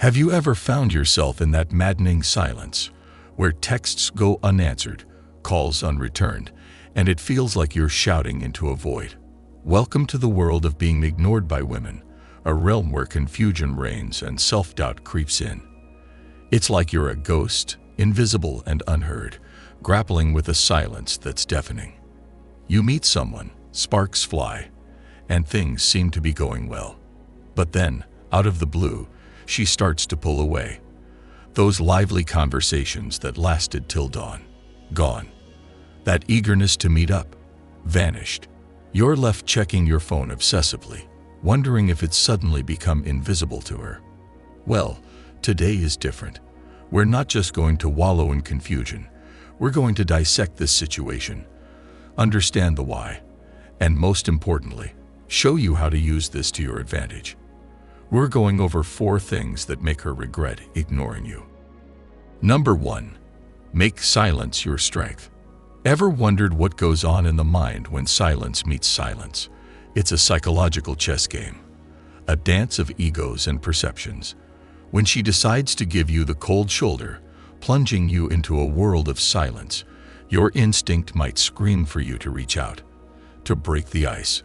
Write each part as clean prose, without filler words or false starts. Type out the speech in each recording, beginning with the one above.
Have you ever found yourself in that maddening silence, where texts go unanswered, calls unreturned, and it feels like you're shouting into a void? Welcome to the world of being ignored by women, a realm where confusion reigns and self-doubt creeps in. It's like you're a ghost, invisible and unheard, grappling with a silence that's deafening. You meet someone, sparks fly, and things seem to be going well. But then, out of the blue, she starts to pull away. Those lively conversations that lasted till dawn, gone. That eagerness to meet up, vanished. You're left checking your phone obsessively, wondering if it's suddenly become invisible to her. Well, today is different. We're not just going to wallow in confusion. We're going to dissect this situation, understand the why, and most importantly, show you how to use this to your advantage. We're going over 4 things that make her regret ignoring you. Number 1. Make silence your strength. Ever wondered what goes on in the mind when silence meets silence? It's a psychological chess game, a dance of egos and perceptions. When she decides to give you the cold shoulder, plunging you into a world of silence, your instinct might scream for you to reach out, to break the ice.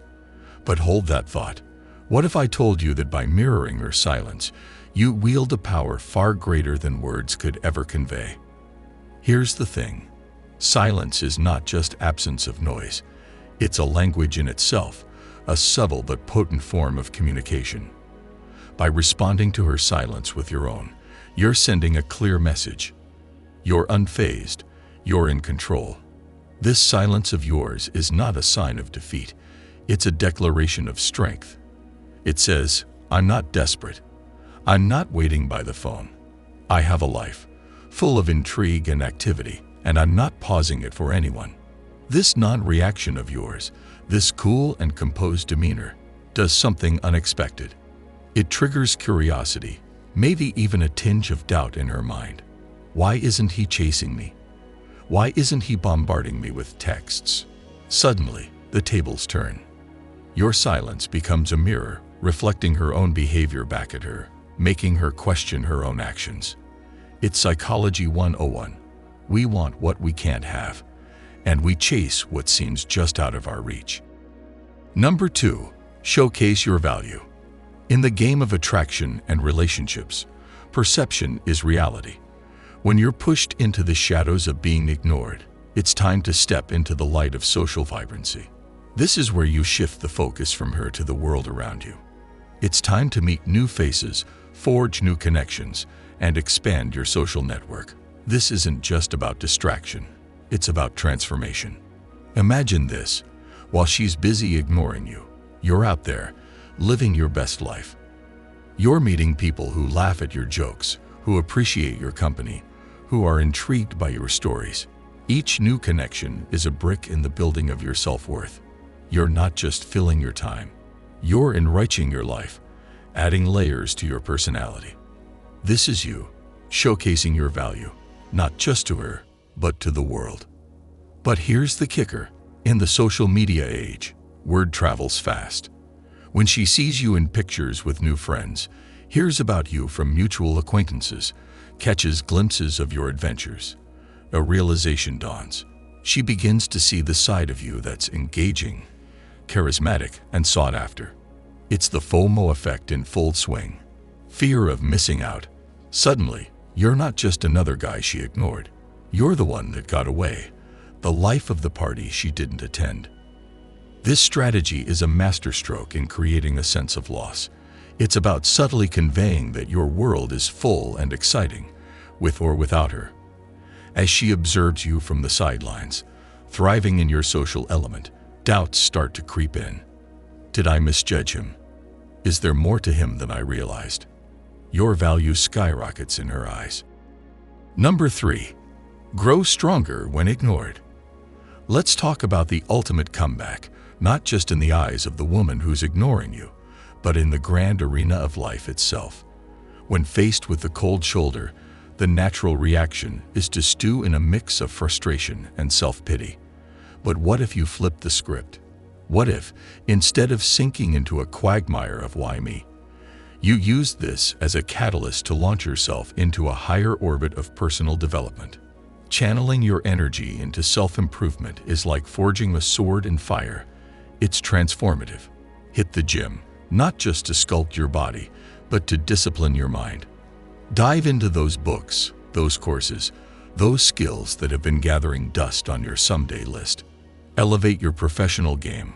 But hold that thought. What if I told you that by mirroring her silence, you wield a power far greater than words could ever convey? Here's the thing. Silence is not just absence of noise. It's a language in itself, a subtle but potent form of communication. By responding to her silence with your own, you're sending a clear message. You're unfazed. You're in control. This silence of yours is not a sign of defeat. It's a declaration of strength. It says, I'm not desperate. I'm not waiting by the phone. I have a life, full of intrigue and activity, and I'm not pausing it for anyone. This non-reaction of yours, this cool and composed demeanor, does something unexpected. It triggers curiosity, maybe even a tinge of doubt in her mind. Why isn't he chasing me? Why isn't he bombarding me with texts? Suddenly, the tables turn. Your silence becomes a mirror, reflecting her own behavior back at her, making her question her own actions. It's Psychology 101. We want what we can't have, and we chase what seems just out of our reach. Number 2. Showcase your value. In the game of attraction and relationships, perception is reality. When you're pushed into the shadows of being ignored, it's time to step into the light of social vibrancy. This is where you shift the focus from her to the world around you. It's time to meet new faces, forge new connections, and expand your social network. This isn't just about distraction. It's about transformation. Imagine this. While she's busy ignoring you, you're out there, living your best life. You're meeting people who laugh at your jokes, who appreciate your company, who are intrigued by your stories. Each new connection is a brick in the building of your self-worth. You're not just filling your time. You're enriching your life, adding layers to your personality. This is you, showcasing your value, not just to her, but to the world. But here's the kicker. In the social media age, word travels fast. When she sees you in pictures with new friends, hears about you from mutual acquaintances, catches glimpses of your adventures, a realization dawns. She begins to see the side of you that's engaging, charismatic, and sought after. It's the FOMO effect in full swing. Fear of missing out. Suddenly, you're not just another guy she ignored. You're the one that got away, the life of the party she didn't attend. This strategy is a masterstroke in creating a sense of loss. It's about subtly conveying that your world is full and exciting, with or without her. As she observes you from the sidelines, thriving in your social element, doubts start to creep in. Did I misjudge him? Is there more to him than I realized? Your value skyrockets in her eyes. Number 3. Grow stronger when ignored. Let's talk about the ultimate comeback, not just in the eyes of the woman who's ignoring you, but in the grand arena of life itself. When faced with the cold shoulder, the natural reaction is to stew in a mix of frustration and self-pity. But what if you flip the script? What if, instead of sinking into a quagmire of why me, You use this as a catalyst to launch yourself into a higher orbit of personal development. Channeling your energy into self-improvement is like forging a sword in fire. It's transformative. Hit the gym, not just to sculpt your body, but to discipline your mind. Dive into those books, those courses, those skills that have been gathering dust on your someday list. Elevate your professional game.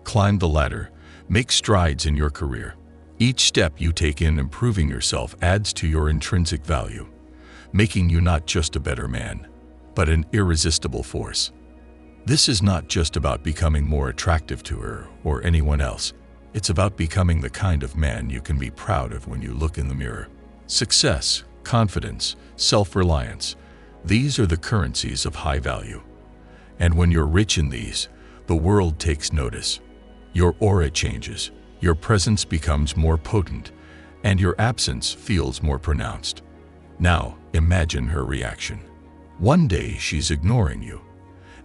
Climb the ladder. Make strides in your career. Each step you take in improving yourself adds to your intrinsic value, making you not just a better man, but an irresistible force. This is not just about becoming more attractive to her or anyone else. It's about becoming the kind of man you can be proud of when you look in the mirror. Success, confidence, self-reliance, these are the currencies of high value. And when you're rich in these, the world takes notice. Your aura changes, your presence becomes more potent, and your absence feels more pronounced. Now, imagine her reaction. One day she's ignoring you,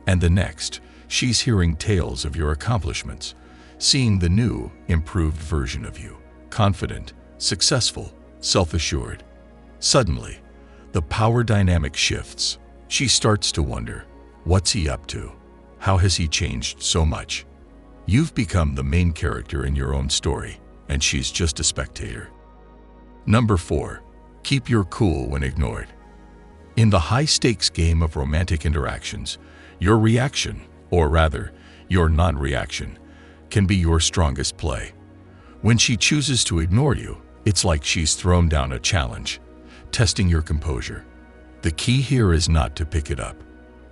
and the next, she's hearing tales of your accomplishments, seeing the new, improved version of you, confident, successful, self-assured. Suddenly, the power dynamic shifts. She starts to wonder, what's he up to? How has he changed so much? You've become the main character in your own story, and she's just a spectator. Number 4. Keep your cool when ignored. In the high-stakes game of romantic interactions, your reaction, or rather, your non-reaction, can be your strongest play. When she chooses to ignore you, it's like she's thrown down a challenge, testing your composure. The key here is not to pick it up.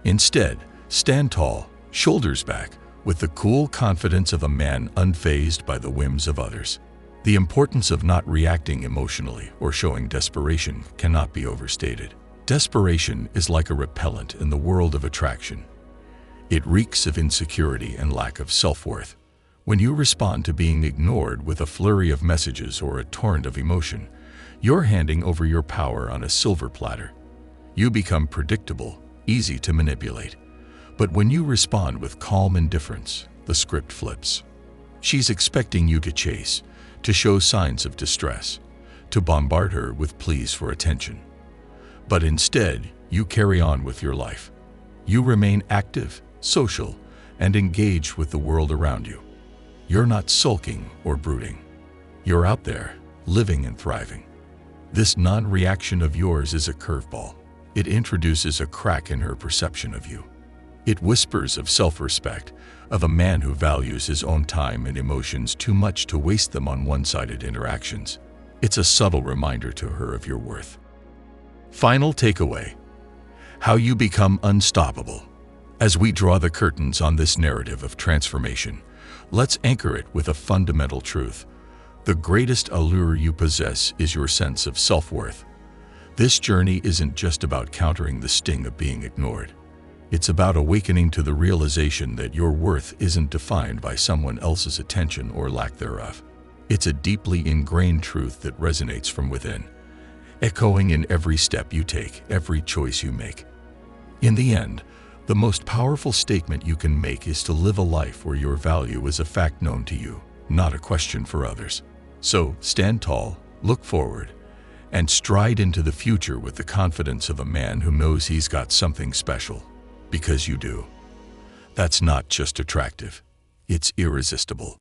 Instead, stand tall, shoulders back, with the cool confidence of a man unfazed by the whims of others. The importance of not reacting emotionally or showing desperation cannot be overstated. Desperation is like a repellent in the world of attraction. It reeks of insecurity and lack of self-worth. When you respond to being ignored with a flurry of messages or a torrent of emotion, you're handing over your power on a silver platter. You become predictable, easy to manipulate. But when you respond with calm indifference, the script flips. She's expecting you to chase, to show signs of distress, to bombard her with pleas for attention. But instead, you carry on with your life. You remain active, social, and engaged with the world around you. You're not sulking or brooding. You're out there, living and thriving. This non-reaction of yours is a curveball. It introduces a crack in her perception of you. It whispers of self-respect, of a man who values his own time and emotions too much to waste them on one-sided interactions. It's a subtle reminder to her of your worth. Final takeaway: how you become unstoppable. As we draw the curtains on this narrative of transformation, let's anchor it with a fundamental truth. The greatest allure you possess is your sense of self-worth. This journey isn't just about countering the sting of being ignored. It's about awakening to the realization that your worth isn't defined by someone else's attention or lack thereof. It's a deeply ingrained truth that resonates from within, echoing in every step you take, every choice you make. In the end, the most powerful statement you can make is to live a life where your value is a fact known to you, not a question for others. So, stand tall, look forward, and stride into the future with the confidence of a man who knows he's got something special. Because you do. That's not just attractive, it's irresistible.